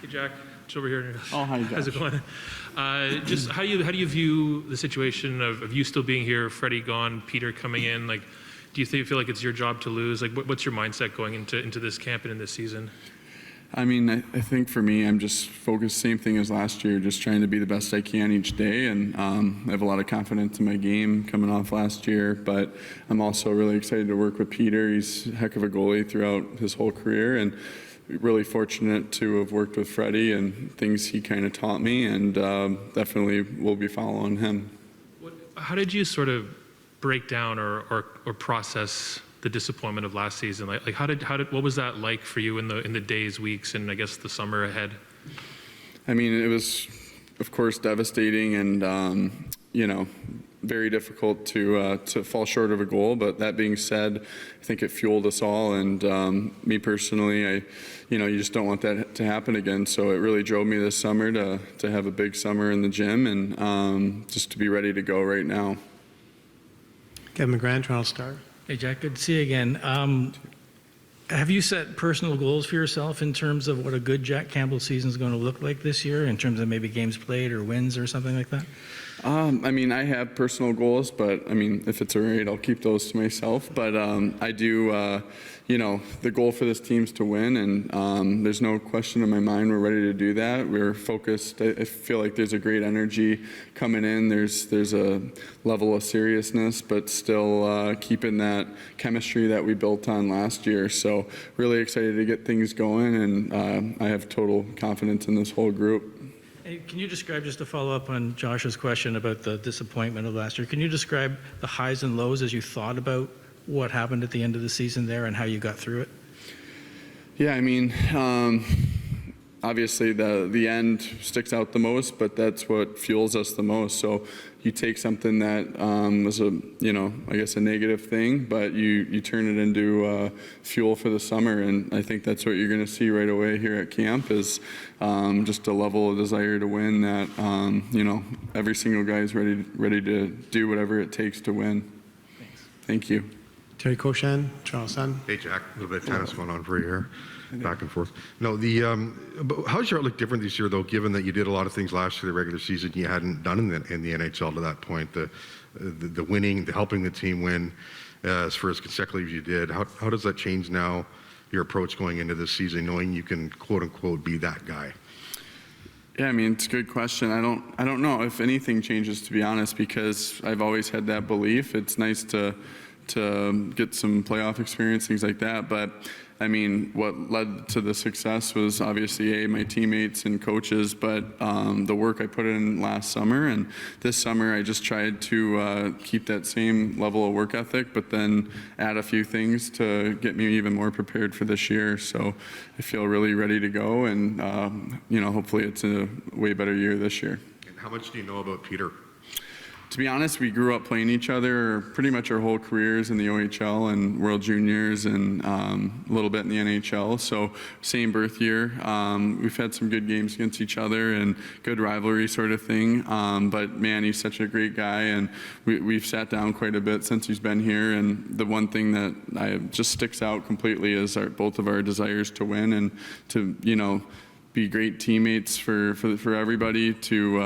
Hey, Jack. It's over here. Oh, hi, Josh. How's it going? Just how do you view the situation of you still being here, Freddie gone, Peter coming in? Like, do you feel like it's your job to lose? Like, what's your mindset going into this camp and in this season? I mean, I think for me, I'm just focused, same thing as last year, just trying to be the best I can each day. And I have a lot of confidence in my game coming off last year, but I'm also really excited to work with Peter. He's a heck of a goalie throughout his whole career, and really fortunate to have worked with Freddie and things he kind of taught me, and definitely will be following him. How did you sort of break down or process the disappointment of last season? Like what was that like for you in the days, weeks, and I guess the summer ahead? I mean, it was, of course, devastating and very difficult to fall short of a goal. But that being said, I think it fueled us all. And me personally, you just don't want that to happen again. So it really drove me this summer to have a big summer in the gym and just to be ready to go right now. Kevin McGran, Toronto Star. Hey, Jack, good to see you again. Have you set personal goals for yourself in terms of what a good Jack Campbell season is going to look like this year, in terms of maybe games played or wins or something like that? I mean, I have personal goals, but I mean, if it's all right, I'll keep those to myself. But I do, the goal for this team is to win, and there's no question in my mind we're ready to do that. We're focused. I feel like there's a great energy coming in. There's a level of seriousness, but still keeping that chemistry that we built on last year. So really excited to get things going, and I have total confidence in this whole group. Hey, can you describe, just to follow up on Josh's question about the disappointment of last year, can you describe the highs and lows as you thought about what happened at the end of the season there and how you got through it? Yeah, I mean, obviously the end sticks out the most, but that's what fuels us the most. So you take something that was a negative thing, but you turn it into fuel for the summer. And I think that's what you're going to see right away here at camp is just a level of desire to win that, every single guy is ready to do whatever it takes to win. Thanks. Thank you. Terry Koshan, Toronto Sun. Hey, Jack. A little bit of tennis going on for you here, back and forth. No, how's your outlook different this year, though, given that you did a lot of things last year, the regular season, you hadn't done in the NHL to that point, the winning, the helping the team win as far as consecutive you did. How does that change now, your approach going into this season, knowing you can, quote unquote, be that guy? Yeah, I mean, it's a good question. I don't know if anything changes, to be honest, because I've always had that belief. It's nice to get some playoff experience, things like that. But I mean, what led to the success was obviously my teammates and coaches, but the work I put in last summer, and this summer I just tried to keep that same level of work ethic, but then add a few things to get me even more prepared for this year. So I feel really ready to go, and hopefully it's a way better year this year. And how much do you know about Peter? To be honest, we grew up playing each other pretty much our whole careers in the OHL and World Juniors and a little bit in the NHL. So same birth year. We've had some good games against each other and good rivalry sort of thing. But man, he's such a great guy, and we've sat down quite a bit since he's been here. And the one thing that just sticks out completely is both of our desires to win and to be great teammates for everybody, to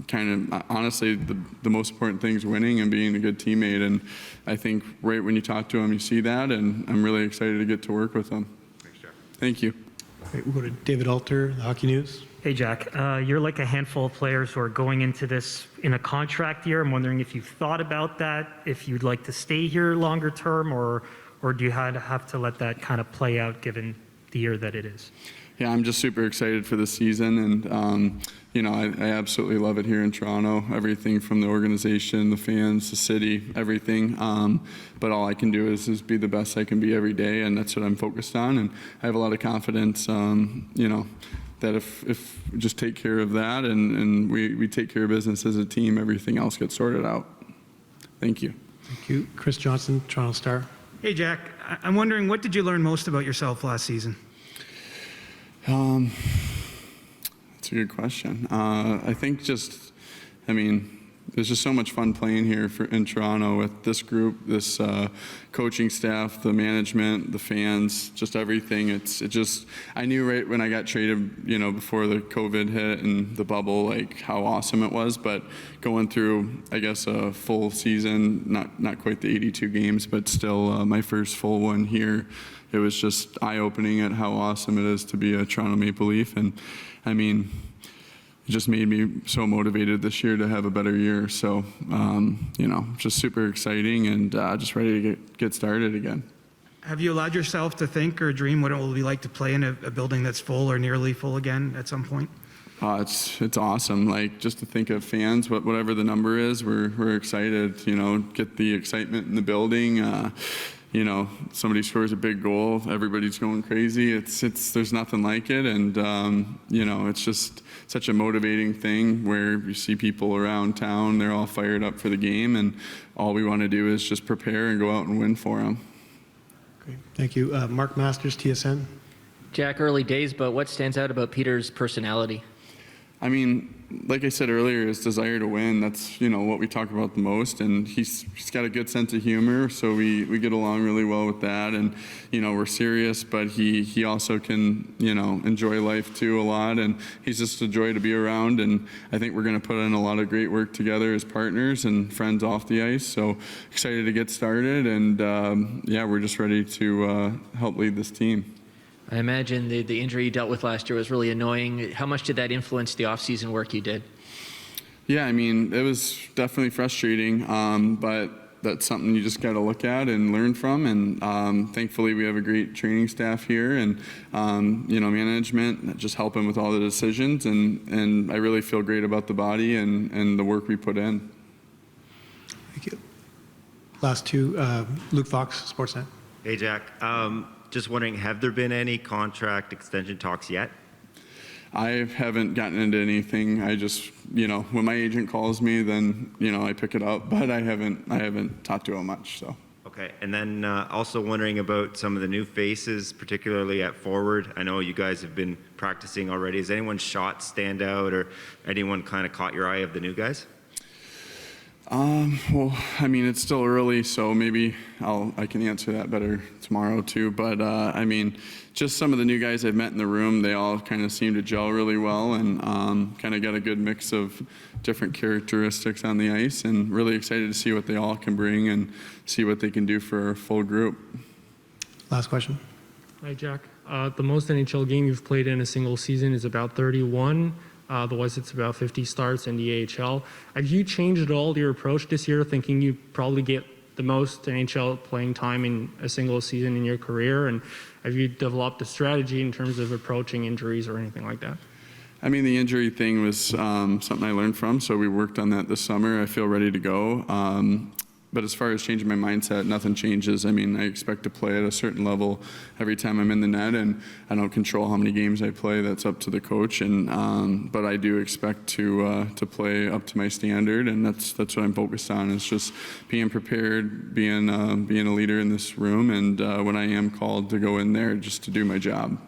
kind of, honestly, the most important thing is winning and being a good teammate. And I think right when you talk to him, you see that, and I'm really excited to get to work with him. Thanks, Jack. Thank you. Right, we'll go to David Alter, the Hockey News. Hey, Jack. You're like a handful of players who are going into this in a contract year. I'm wondering if you've thought about that, if you'd like to stay here longer term, or do you have to let that kind of play out given the year that it is? Yeah, I'm just super excited for the season, and I absolutely love it here in Toronto. Everything from the organization, the fans, the city, everything. But all I can do is be the best I can be every day, and that's what I'm focused on. And I have a lot of confidence, that if we just take care of that and we take care of business as a team, everything else gets sorted out. Thank you. Thank you. Chris Johnson, Toronto Star. Hey, Jack. I'm wondering, what did you learn most about yourself last season? That's a good question. I think it's just so much fun playing here in Toronto with this group, this coaching staff, the management, the fans, just everything. I knew right when I got traded, before the COVID hit and the bubble, like how awesome it was. But going through, I guess, a full season, not quite the 82 games, but still my first full one here, it was just eye-opening at how awesome it is to be a Toronto Maple Leaf. And I mean, it just made me so motivated this year to have a better year. So, just super exciting and just ready to get started again. Have you allowed yourself to think or dream what it will be like to play in a building that's full or nearly full again at some point? It's awesome. Like, just to think of fans, whatever the number is, we're excited. Get the excitement in the building. Somebody scores a big goal, everybody's going crazy. There's nothing like it, and it's just such a motivating thing where you see people around town, they're all fired up for the game, and all we want to do is just prepare and go out and win for them. Great. Thank you. Mark Masters, TSN. Jack, early days, but what stands out about Peter's personality? I mean, like I said earlier, his desire to win, that's, what we talk about the most. And he's got a good sense of humor, so we get along really well with that. And, we're serious, but he also can, enjoy life too a lot. And he's just a joy to be around. And I think we're going to put in a lot of great work together as partners and friends off the ice. So excited to get started. And, we're just ready to help lead this team. I imagine the injury you dealt with last year was really annoying. How much did that influence the off-season work you did? Yeah, I mean, it was definitely frustrating, but that's something you just got to look at and learn from. And thankfully, we have a great training staff here and, management that just helping with all the decisions. And I really feel great about the body and the work we put in. Thank you. Last two, Luke Fox, Sportsnet. Hey, Jack. Just wondering, have there been any contract extension talks yet? I haven't gotten into anything. I just, when my agent calls me, then, I pick it up, but I haven't talked to him much, so. Okay, and then also wondering about some of the new faces, particularly at forward. I know you guys have been practicing already. Has anyone's shot stand out or anyone kind of caught your eye of the new guys? Well, I mean, it's still early, so maybe I can answer that better tomorrow too. But just some of the new guys I've met in the room, they all kind of seem to gel really well and kind of got a good mix of different characteristics on the ice, and really excited to see what they all can bring and see what they can do for a full group. Last question. Hi, Jack. The most NHL game you've played in a single season is about 31. Otherwise, it's about 50 starts in the AHL. Have you changed at all your approach this year, thinking you probably get the most NHL playing time in a single season in your career? And have you developed a strategy in terms of approaching injuries or anything like that? I mean, the injury thing was something I learned from, so we worked on that this summer. I feel ready to go. But as far as changing my mindset, nothing changes. I mean, I expect to play at a certain level every time I'm in the net, and I don't control how many games I play. That's up to the coach. And but I do expect to play up to my standard, and that's what I'm focused on. It's just being prepared, being a leader in this room, and when I am called to go in there, just to do my job.